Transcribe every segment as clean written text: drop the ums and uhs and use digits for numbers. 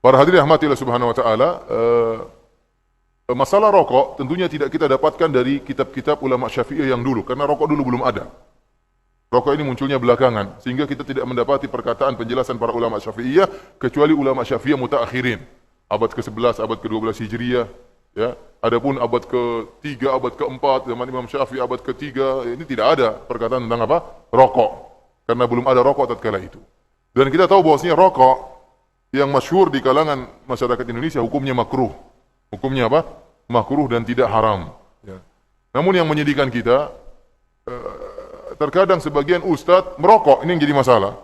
Para hadirin rahmati Allah Subhanahu wa taala, masalah rokok tentunya tidak kita dapatkan dari kitab-kitab ulama Syafi'iyah yang dulu, karena rokok dulu belum ada. Rokok ini munculnya belakangan, sehingga kita tidak mendapati perkataan penjelasan para ulama Syafi'iyah kecuali ulama Syafi'iyah mutaakhirin, abad ke-11, abad ke-12 Hijriyah, ya. Adapun abad ke-3, abad ke-4 zaman Imam Syafi'i, abad ke-3 ini tidak ada perkataan tentang apa? Rokok. Karena belum ada rokok tatkala itu. Dan kita tahu bahwasanya rokok yang masyhur di kalangan masyarakat Indonesia hukumnya makruh. Hukumnya apa? Makruh dan tidak haram. Ya. Namun yang menyedihkan kita, terkadang sebagian ustadz merokok, ini yang jadi masalah.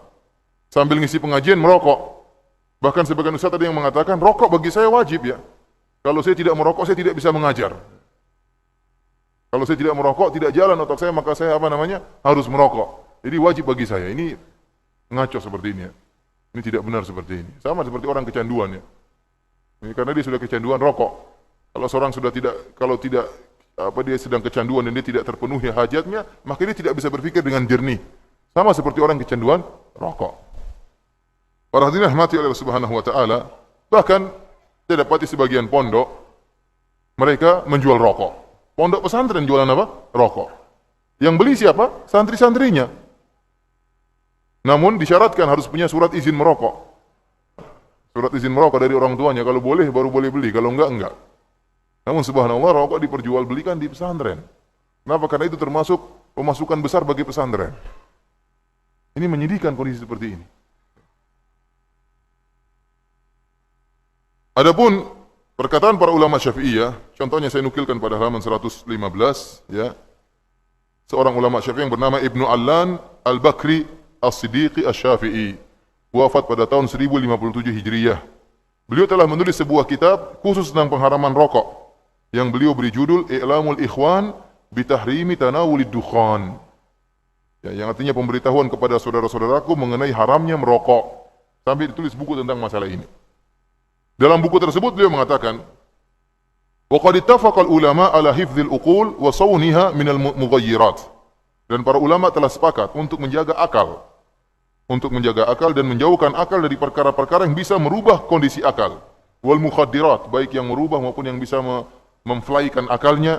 Sambil ngisi pengajian merokok. Bahkan sebagian ustadz ada yang mengatakan, rokok bagi saya wajib ya. Kalau saya tidak merokok, saya tidak bisa mengajar. Kalau saya tidak merokok, tidak jalan otak saya, maka saya harus merokok. Jadi wajib bagi saya. Ini ngaco seperti ini ya. Ini tidak benar seperti ini. Sama seperti orang kecanduan ya. Ini karena dia sudah kecanduan rokok. Kalau seorang sudah dia sedang kecanduan dan dia tidak terpenuhi hajatnya, maka dia tidak bisa berpikir dengan jernih. Sama seperti orang kecanduan rokok. Para hadirin rahmati Allah Subhanahu wa taala, bahkan saya dapati sebagian pondok mereka menjual rokok. Pondok pesantren jualan apa? Rokok. Yang beli siapa? Santri-santrinya. Namun disyaratkan harus punya surat izin merokok. Surat izin merokok dari orang tuanya. Kalau boleh baru boleh beli, kalau enggak. Namun subhanallah rokok diperjualbelikan di pesantren. Kenapa? Karena itu termasuk pemasukan besar bagi pesantren. Ini menyedihkan kondisi seperti ini. Adapun perkataan para ulama Syafi'iyah, contohnya saya nukilkan pada halaman 115, ya. Seorang ulama Syafi'i yang bernama Ibnu Allan Al-Bakri As-Siddiqi Asy-Syafi'i, wafat pada tahun 1057 Hijriyah. Beliau telah menulis sebuah kitab khusus tentang pengharaman rokok yang beliau beri judul I'lamul Ikhwan Bitahrimi Tanawulid Dukhan. Ya, yang artinya pemberitahuan kepada saudara-saudaraku mengenai haramnya merokok. Sampai ditulis buku tentang masalah ini. Dalam buku tersebut beliau mengatakan, "Wa qad ittafaqal ulama ala hifdzil uqul wa sawniha minal mughayyirat." Dan para ulama telah sepakat untuk menjaga akal. Untuk menjaga akal dan menjauhkan akal dari perkara-perkara yang bisa merubah kondisi akal. Wal mukhaddirat, baik yang merubah maupun yang bisa memflaikan akalnya.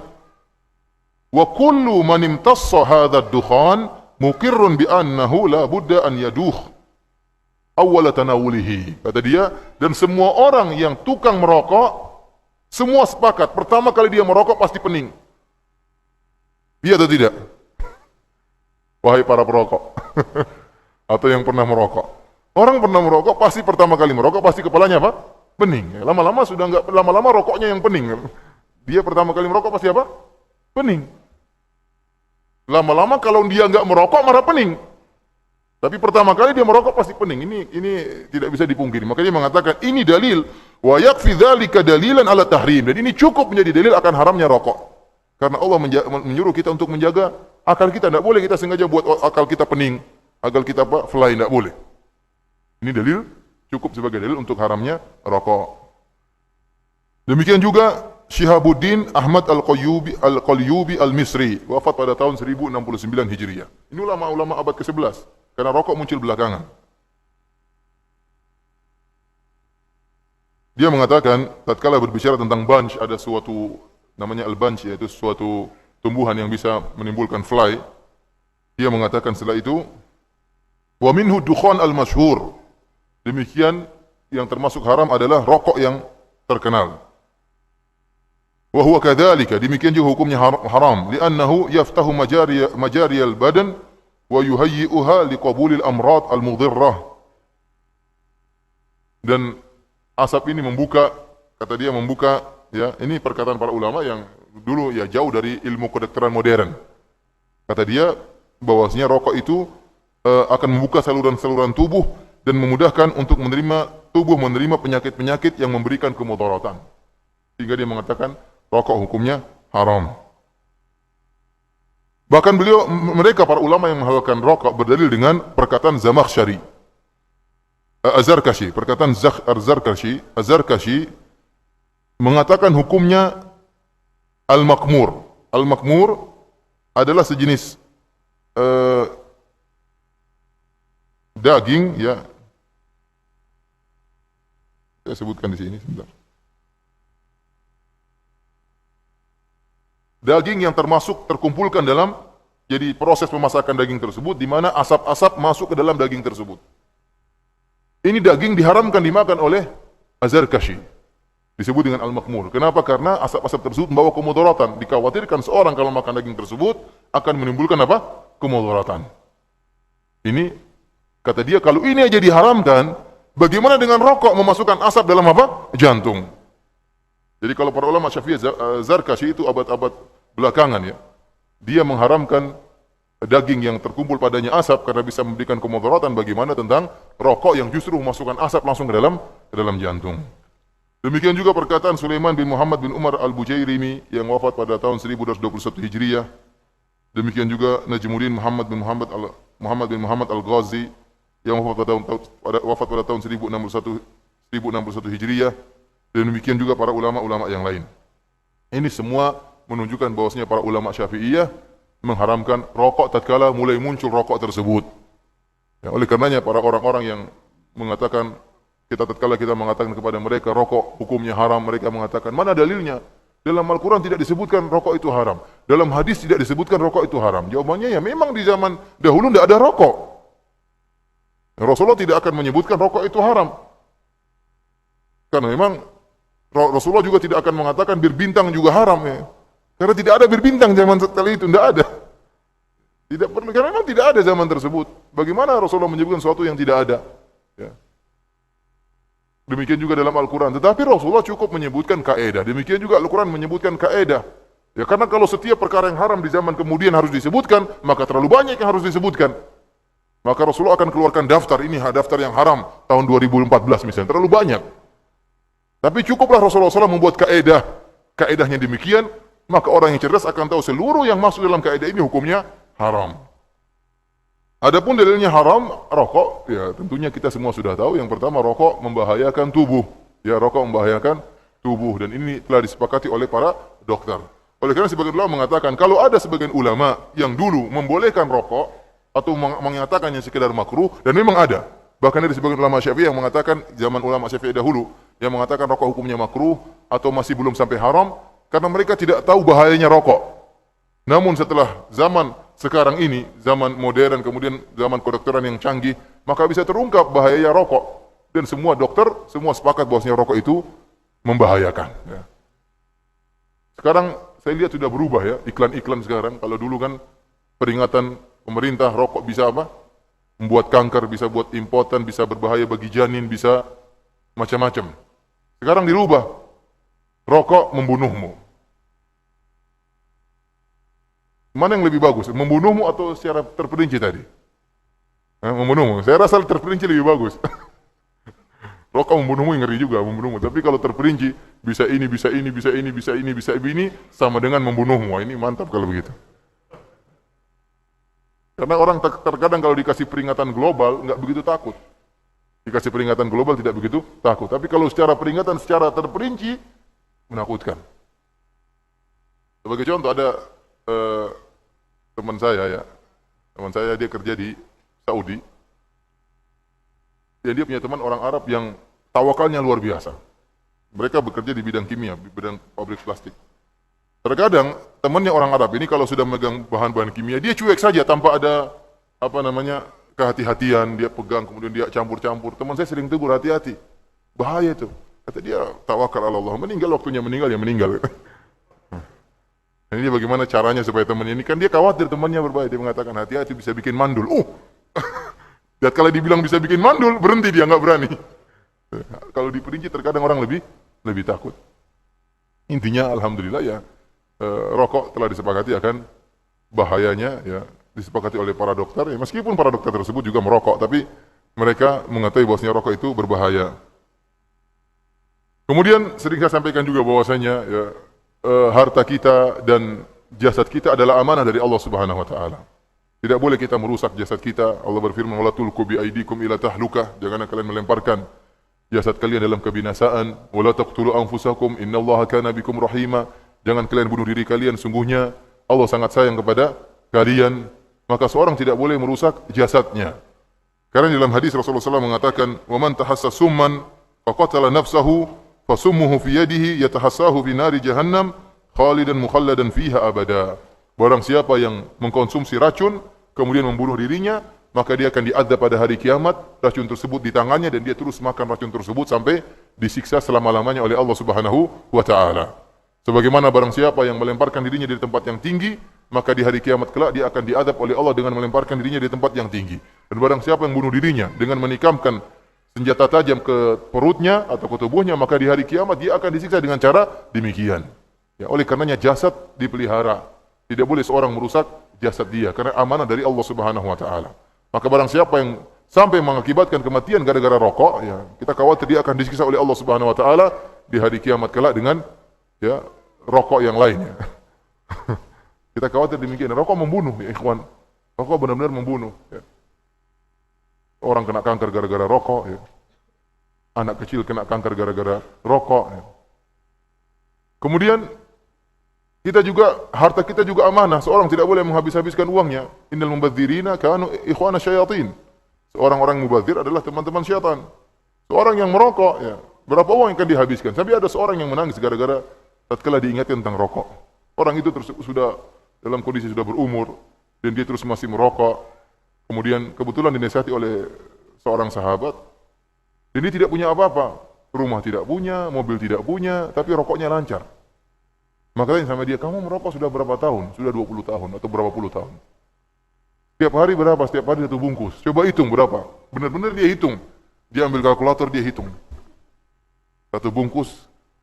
Wa kullu man imtassa hadha ad-dukhan muqirrun bi annahu la budda an yaduh awwala tanawulihi. Kata dia, dan semua orang yang tukang merokok semua sepakat pertama kali dia merokok pasti pening. Iya atau tidak? Wahai para perokok atau yang pernah merokok. Orang pernah merokok pasti pertama kali merokok pasti kepalanya apa? Pening. Lama-lama sudah enggak, lama-lama rokoknya yang pening. Dia pertama kali merokok pasti apa? Pening. Lama-lama kalau dia enggak merokok malah pening. Tapi pertama kali dia merokok pasti pening. Ini tidak bisa dipungkiri. Makanya mengatakan ini dalil wa yakfi dzalika dalilan ala tahrim. Dan ini cukup menjadi dalil akan haramnya rokok. Karena Allah menyuruh kita untuk menjaga akal kita. Tidak boleh kita sengaja buat akal kita pening, akal kita fly, tidak boleh. Ini dalil cukup sebagai dalil untuk haramnya rokok. Demikian juga Syihabuddin Ahmad Al-Qalyubi Al-Misri, wafat pada tahun 1069 Hijriah. Ini ulama-ulama abad ke-11, karena rokok muncul belakangan. Dia mengatakan, tatkala berbicara tentang bunch, ada suatu namanya al-bunch, yaitu suatu tumbuhan yang bisa menimbulkan fly. Dia mengatakan setelah itu, wa minhu dukhan al-masyhur. Demikian yang termasuk haram adalah rokok yang terkenal. Wa huwa kadzalika, demikian juga hukumnya haram, li'annahu yaftahu majari al-badan wa yuhayyi'uha liqabulil amrad al-mudhirrah. Dan asap ini membuka, kata dia membuka, ya, ini perkataan para ulama yang dulu ya jauh dari ilmu kedokteran modern. Kata dia bahwasanya rokok itu akan membuka saluran-saluran tubuh dan memudahkan untuk menerima penyakit-penyakit yang memberikan kemudaratan. Sehingga dia mengatakan rokok hukumnya haram. Bahkan mereka para ulama yang menghalalkan rokok berdalil dengan perkataan Zamakhsyari, Az-Zarkashi, perkataan Az-Zarkashi mengatakan hukumnya al-makmur. Al-makmur adalah sejenis daging, ya, Saya sebutkan di sini sebentar. Daging yang terkumpulkan dalam jadi proses pemasakan daging tersebut di mana asap-asap masuk ke dalam daging tersebut. Ini daging diharamkan dimakan oleh Az-Zarkashi. Disebut dengan Al-Makmur. Kenapa? Karena asap-asap tersebut membawa kemudaratan. Dikhawatirkan seorang kalau makan daging tersebut akan menimbulkan apa? Kemudaratan. Ini kata dia kalau ini aja diharamkan, bagaimana dengan rokok memasukkan asap dalam apa? Jantung. Jadi kalau para ulama Syafi'i, Zarkashi itu abad-abad belakangan ya, dia mengharamkan daging yang terkumpul padanya asap karena bisa memberikan kemudaratan. Bagaimana tentang rokok yang justru memasukkan asap langsung ke dalam jantung. Demikian juga perkataan Sulaiman bin Muhammad bin Umar al-Bujairimi yang wafat pada tahun 1221 Hijriah. Demikian juga Najmuddin Muhammad bin Muhammad al-Ghazi yang wafat pada tahun 1061 Hijriah. Dan demikian juga para ulama-ulama yang lain. Ini semua menunjukkan bahwasanya para ulama Syafi'iyah mengharamkan rokok tatkala mulai muncul rokok tersebut. Ya, oleh karenanya para orang-orang yang mengatakan tatkala kita mengatakan kepada mereka rokok hukumnya haram, mereka mengatakan mana dalilnya? Dalam Al-Quran tidak disebutkan rokok itu haram. Dalam hadis tidak disebutkan rokok itu haram. Jawabannya ya memang di zaman dahulu tidak ada rokok. Rasulullah tidak akan menyebutkan rokok itu haram. Karena memang Rasulullah juga tidak akan mengatakan berbintang juga haram ya. Karena tidak ada berbintang zaman sekali itu, tidak ada. Tidak perlu, karena memang tidak ada zaman tersebut. Bagaimana Rasulullah menyebutkan sesuatu yang tidak ada? Ya. Demikian juga dalam Al-Quran. Tetapi Rasulullah cukup menyebutkan kaedah. Demikian juga Al-Quran menyebutkan kaedah. Ya, karena kalau setiap perkara yang haram di zaman kemudian harus disebutkan, maka terlalu banyak yang harus disebutkan. Maka Rasulullah akan keluarkan daftar, ini daftar yang haram tahun 2014 misalnya, terlalu banyak. Tapi cukuplah Rasulullah SAW membuat kaedah. Kaedahnya demikian, maka orang yang cerdas akan tahu seluruh yang masuk dalam kaedah ini hukumnya haram. Adapun dalilnya haram, rokok, ya tentunya kita semua sudah tahu. Yang pertama, rokok membahayakan tubuh. Ya, rokok membahayakan tubuh. Dan ini telah disepakati oleh para dokter. Oleh karena sebagian ulama mengatakan, kalau ada sebagian ulama yang dulu membolehkan rokok, atau mengatakannya sekedar makruh, dan memang ada. Bahkan dari sebagian ulama Syafi'i yang mengatakan, zaman ulama Syafi'i dahulu, yang mengatakan rokok hukumnya makruh atau masih belum sampai haram karena mereka tidak tahu bahayanya rokok. Namun setelah zaman sekarang ini, zaman modern kemudian zaman kedokteran yang canggih, maka bisa terungkap bahayanya rokok dan semua dokter semua sepakat bahwasanya rokok itu membahayakan. Ya. Sekarang saya lihat sudah berubah ya iklan-iklan sekarang. Kalau dulu kan peringatan pemerintah rokok bisa apa? Membuat kanker, bisa buat impoten, bisa berbahaya bagi janin, bisa macam-macam. Sekarang dirubah, rokok membunuhmu. Mana yang lebih bagus, membunuhmu atau secara terperinci tadi? Membunuhmu. Saya rasa terperinci lebih bagus. Rokok membunuhmu ngeri juga, membunuhmu. Tapi kalau terperinci, bisa ini, bisa ini, bisa ini, bisa ini, bisa ini, sama dengan membunuhmu. Wah, ini mantap kalau begitu. Karena orang terkadang kalau dikasih peringatan global, nggak begitu takut. Dikasih peringatan global tidak begitu takut. Tapi kalau secara peringatan secara terperinci menakutkan. Sebagai contoh ada teman saya dia kerja di Saudi. Dan dia punya teman orang Arab yang tawakalnya luar biasa. Mereka bekerja di bidang kimia, di bidang pabrik plastik. Terkadang temannya orang Arab ini kalau sudah memegang bahan-bahan kimia, dia cuek saja tanpa ada kehati-hatian, dia pegang kemudian dia campur-campur. Teman saya sering tegur, hati-hati. Bahaya itu. Kata dia, tawakal Allah. Meninggal waktunya meninggal, ya meninggal. Nah, ini bagaimana caranya supaya temannya ini, kan dia khawatir temannya berbahaya. Dia mengatakan, hati-hati bisa bikin mandul. Dan kalau dibilang bisa bikin mandul, berhenti dia, nggak berani. Kalau diperinci terkadang orang lebih takut. Intinya, alhamdulillah ya, rokok telah disepakati akan bahayanya, ya disepakati oleh para dokter. Ya, meskipun para dokter tersebut juga merokok, tapi mereka mengetahui bahwasanya rokok itu berbahaya. Kemudian sering saya sampaikan juga bahwasanya ya, harta kita dan jasad kita adalah amanah dari Allah Subhanahu wa taala. Tidak boleh kita merusak jasad kita. Allah berfirman, "Wala tulqu bi aydikum ila tahlukah." Janganlah kalian melemparkan jasad kalian dalam kebinasaan. "Wala taqtulu anfusakum, innallaha kana bikum rahima." Jangan kalian bunuh diri kalian, sungguhnya Allah sangat sayang kepada kalian. Maka seorang tidak boleh merusak jasadnya. Karena dalam hadis Rasulullah SAW mengatakan, "Wa man tahassa summan faqatala nafsahu fasummuhu fi yadihi yatahassahu fi nari jahannam khalidan mukhalladan fiha abada. Barang siapa yang mengkonsumsi racun kemudian membunuh dirinya, maka dia akan diazab pada hari kiamat, racun tersebut di tangannya dan dia terus makan racun tersebut sampai disiksa selama-lamanya oleh Allah Subhanahu wa taala. Sebagaimana barang siapa yang melemparkan dirinya di tempat yang tinggi, maka di hari kiamat kelak dia akan diazab oleh Allah dengan melemparkan dirinya di tempat yang tinggi. Dan barang siapa yang bunuh dirinya dengan menikamkan senjata tajam ke perutnya atau ke tubuhnya, maka di hari kiamat dia akan disiksa dengan cara demikian. Ya, oleh karenanya jasad dipelihara. Tidak boleh seorang merusak jasad dia karena amanah dari Allah Subhanahu wa taala. Maka barang siapa yang sampai mengakibatkan kematian gara-gara rokok, ya, kita khawatir dia akan disiksa oleh Allah Subhanahu wa taala di hari kiamat kelak dengan ya rokok yang lainnya. Kita khawatir demikian. Rokok membunuh, ya ikhwan. Rokok benar-benar membunuh. Ya. Orang kena kanker gara-gara rokok. Ya. Anak kecil kena kanker gara-gara rokok. Ya. Kemudian kita juga, harta kita juga amanah. Seorang tidak boleh menghabis-habiskan uangnya. Innal mubadzirina kanu ikhwana syayatin. Seorang-orang mubadzir adalah teman-teman syaitan. Seorang yang merokok, ya, berapa uang yang akan dihabiskan? Sampai ada seorang yang menangis gara-gara tatkala diingatkan tentang rokok. Orang itu sudah dalam kondisi sudah berumur dan dia terus masih merokok. Kemudian kebetulan dinasihati oleh seorang sahabat. Dan dia tidak punya apa-apa. Rumah tidak punya, mobil tidak punya, tapi rokoknya lancar. Maka tanya sama dia, kamu merokok sudah berapa tahun? Sudah 20 tahun atau berapa puluh tahun? Setiap hari berapa? Setiap hari 1 bungkus. Coba hitung berapa? Benar-benar dia hitung. Dia ambil kalkulator, dia hitung. 1 bungkus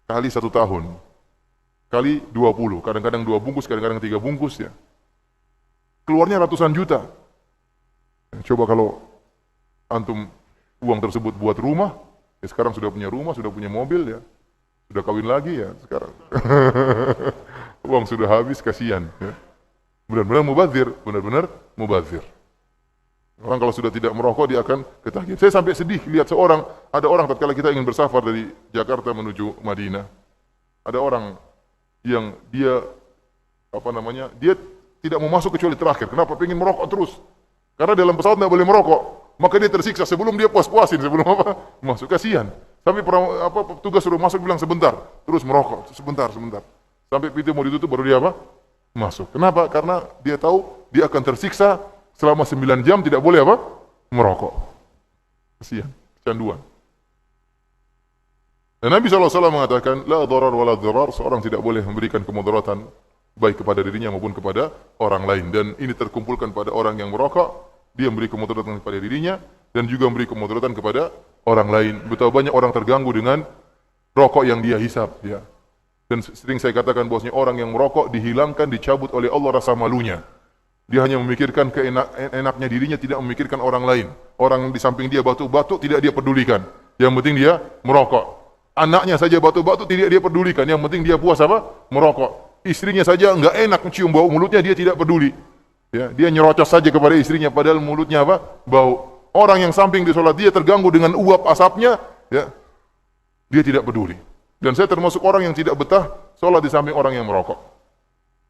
kali 1 tahun. Kali 20. Kadang-kadang 2 bungkus, kadang-kadang 3 bungkus ya. Keluarnya ratusan juta. Coba kalau antum uang tersebut buat rumah, ya sekarang sudah punya rumah, sudah punya mobil ya. Sudah kawin lagi ya sekarang. Uang sudah habis, kasihan. Ya. Benar-benar mubazir, benar-benar mubazir. Orang kalau sudah tidak merokok dia akan ketagihan. Saya sampai sedih lihat ada orang tatkala kita ingin bersafar dari Jakarta menuju Madinah. Ada orang yang dia dia tidak mau masuk kecuali terakhir. Kenapa? Pengen merokok terus. Karena dalam pesawat tidak boleh merokok. Maka dia tersiksa sebelum dia puas-puasin, sebelum masuk, kasihan. Sampai petugas suruh masuk bilang sebentar, terus merokok, sebentar. Sampai pintu mau ditutup baru dia masuk. Kenapa? Karena dia tahu dia akan tersiksa selama 9 jam tidak boleh merokok. Kasihan, kecanduan. Dan Nabi SAW mengatakan, la dharar wa la dhirar, seorang tidak boleh memberikan kemudaratan baik kepada dirinya maupun kepada orang lain. Dan ini terkumpulkan pada orang yang merokok, dia memberi kemudaratan kepada dirinya dan juga memberi kemudaratan kepada orang lain. Betapa banyak orang terganggu dengan rokok yang dia hisap, ya. Dan sering saya katakan bahwasanya orang yang merokok dihilangkan, dicabut oleh Allah rasa malunya. Dia hanya memikirkan enaknya dirinya, tidak memikirkan orang lain. Orang di samping dia batuk-batuk tidak dia pedulikan. Yang penting dia merokok. Anaknya saja batuk-batuk tidak dia pedulikan. Yang penting dia puas merokok. Istrinya saja enggak enak mencium bau mulutnya, dia tidak peduli. Ya, dia nyerocos saja kepada istrinya padahal mulutnya bau. Orang yang samping di sholat dia terganggu dengan uap asapnya, ya, dia tidak peduli. Dan saya termasuk orang yang tidak betah sholat di samping orang yang merokok.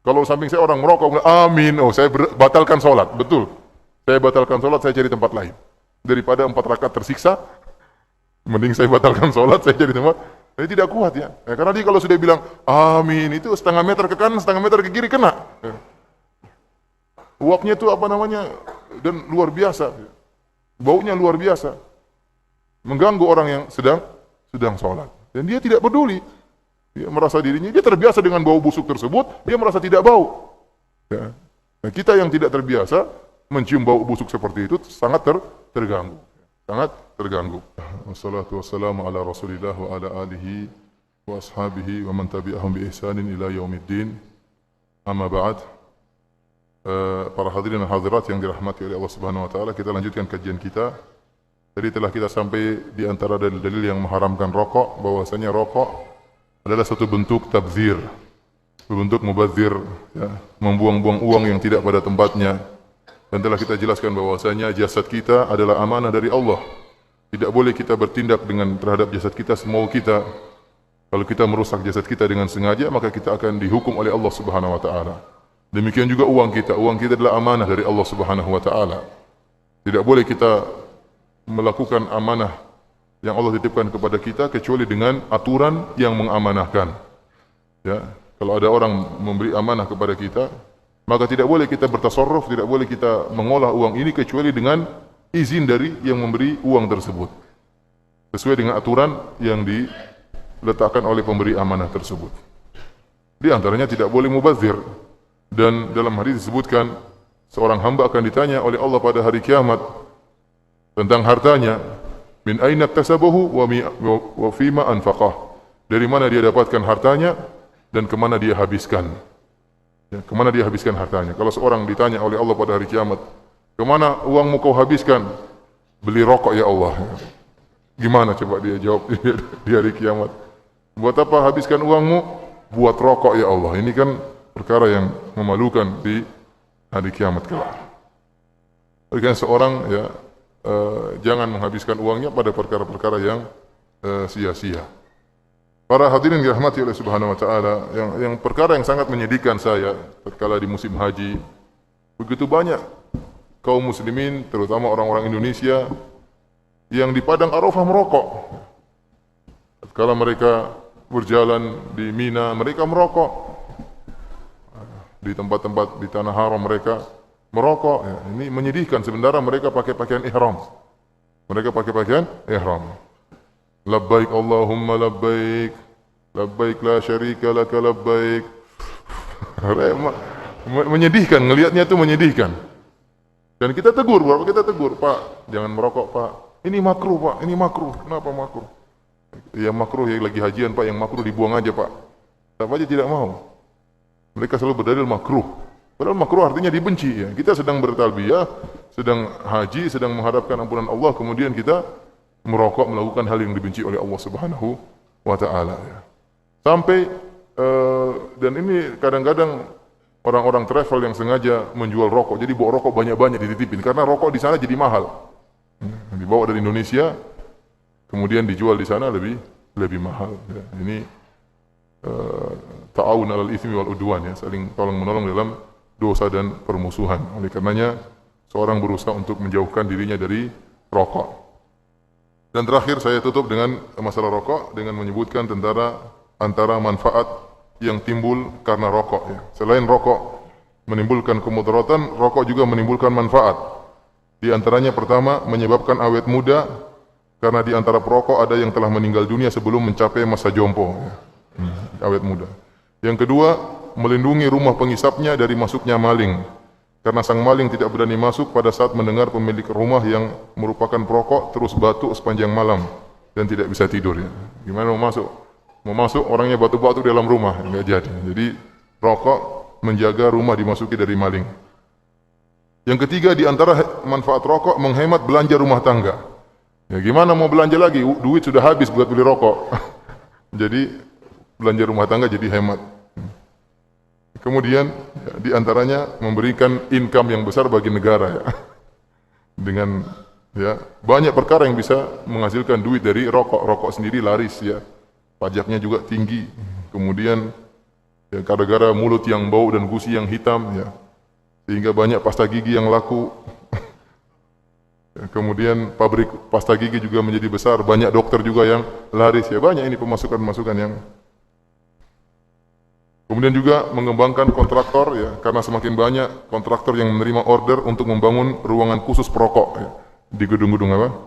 Kalau samping saya orang merokok, amin, saya batalkan sholat, betul. Saya batalkan sholat, saya cari tempat lain. Daripada 4 rakaat tersiksa, mending saya batalkan sholat, saya cari tempat. Ini tidak kuat ya. Karena dia kalau sudah bilang amin itu setengah meter ke kanan, setengah meter ke kiri kena. Ya. Uapnya itu dan luar biasa. Baunya luar biasa. Mengganggu orang yang sedang sholat. Dan dia tidak peduli. Dia merasa dirinya, dia terbiasa dengan bau busuk tersebut, dia merasa tidak bau. Ya. Nah, kita yang tidak terbiasa mencium bau busuk seperti itu sangat terganggu. Sangat terganggu. Wassalatu wassalamu ala Rasulillah wa ala alihi wa ashabihi wa man tabi'ahum bi ihsanin ila yaumiddin. Amma ba'd. Para hadirin dan hadirat yang dirahmati oleh Allah Subhanahu wa taala, kita lanjutkan kajian kita. Tadi telah kita sampai di antara dalil-dalil yang mengharamkan rokok, bahwasanya rokok adalah satu bentuk tabzir, bentuk mubazir, ya, membuang-buang uang yang tidak pada tempatnya. Dan telah kita jelaskan bahwasanya jasad kita adalah amanah dari Allah. Tidak boleh kita bertindak terhadap jasad kita semau kita. Kalau kita merusak jasad kita dengan sengaja, maka kita akan dihukum oleh Allah Subhanahu wa taala. Demikian juga uang kita adalah amanah dari Allah Subhanahu wa taala. Tidak boleh kita melakukan amanah yang Allah titipkan kepada kita kecuali dengan aturan yang mengamanahkan. Ya, kalau ada orang memberi amanah kepada kita, maka tidak boleh kita bertasarruf, tidak boleh kita mengolah uang ini kecuali dengan izin dari yang memberi uang tersebut. Sesuai dengan aturan yang diletakkan oleh pemberi amanah tersebut. Di antaranya tidak boleh mubazir. Dan dalam hadis disebutkan seorang hamba akan ditanya oleh Allah pada hari kiamat tentang hartanya, min aina iktasabahu wa fima anfaqah. Dari mana dia dapatkan hartanya dan kemana dia habiskan. Ya, kemana dia habiskan hartanya. Kalau seorang ditanya oleh Allah pada hari kiamat, kemana uangmu kau habiskan? Beli rokok ya Allah. Gimana coba dia jawab di hari kiamat? Buat apa habiskan uangmu? Buat rokok ya Allah. Ini kan perkara yang memalukan di hari kiamat kelak. Oleh karena seorang ya jangan menghabiskan uangnya pada perkara-perkara yang sia-sia. Para hadirin dirahmati oleh Subhanahu wa taala, yang perkara yang sangat menyedihkan saya tatkala di musim haji, begitu banyak kaum muslimin terutama orang-orang Indonesia yang di padang Arafah merokok. Tatkala mereka berjalan di Mina, mereka merokok. Di tempat-tempat di tanah haram mereka merokok. Ya, ini menyedihkan. Sebenarnya mereka pakai pakaian ihram. Mereka pakai pakaian ihram. Labbaik Allahumma labbaik, labbaik la syarika laka labbaik. Menyedihkan, ngelihatnya itu menyedihkan. Dan kita tegur, Pak, jangan merokok, Pak. Ini makruh, Pak, ini makruh. Kenapa makruh? Yang makruh yang lagi hajian, Pak, yang makruh dibuang aja, Pak. Tetap aja tidak mau. Mereka selalu berdalil makruh. Padahal makruh artinya dibenci. Ya. Kita sedang bertalbiyah, sedang haji, sedang mengharapkan ampunan Allah, kemudian kita merokok, melakukan hal yang dibenci oleh Allah Subhanahu wa taala. Ya. Sampai dan ini kadang-kadang orang-orang travel yang sengaja menjual rokok. Jadi bawa rokok banyak-banyak dititipin karena rokok di sana jadi mahal. Dibawa dari Indonesia, kemudian dijual di sana lebih mahal. Ya. Ini ta'awun 'alal itsmi wal udwan, ya, saling tolong-menolong dalam dosa dan permusuhan. Oleh karenanya seorang berusaha untuk menjauhkan dirinya dari rokok. Dan terakhir saya tutup dengan masalah rokok dengan menyebutkan antara manfaat yang timbul karena rokok. Ya. Selain rokok menimbulkan kemudaratan, rokok juga menimbulkan manfaat. Di antaranya pertama menyebabkan awet muda karena di antara perokok ada yang telah meninggal dunia sebelum mencapai masa jompo. Ya. Awet muda. Yang kedua, melindungi rumah pengisapnya dari masuknya maling. Karena sang maling tidak berani masuk pada saat mendengar pemilik rumah yang merupakan perokok terus batuk sepanjang malam dan tidak bisa tidur. Ya. Gimana mau masuk? Mau masuk orangnya batuk-batuk dalam rumah, enggak jadi. Jadi rokok menjaga rumah dimasuki dari maling. Yang ketiga, di antara manfaat rokok menghemat belanja rumah tangga. Ya gimana mau belanja lagi? Duit sudah habis buat beli rokok. Jadi belanja rumah tangga jadi hemat. Kemudian ya, di antaranya memberikan income yang besar bagi negara, ya. Dengan ya banyak perkara yang bisa menghasilkan duit dari rokok. Rokok sendiri laris, ya. Pajaknya juga tinggi. Kemudian ya, gara-gara mulut yang bau dan gusi yang hitam, ya, sehingga banyak pasta gigi yang laku. Ya, kemudian pabrik pasta gigi juga menjadi besar, banyak dokter juga yang laris, ya. Banyak ini pemasukan-pemasukan yang. Kemudian juga mengembangkan kontraktor, ya, karena semakin banyak kontraktor yang menerima order untuk membangun ruangan khusus perokok, ya, di gedung-gedung apa?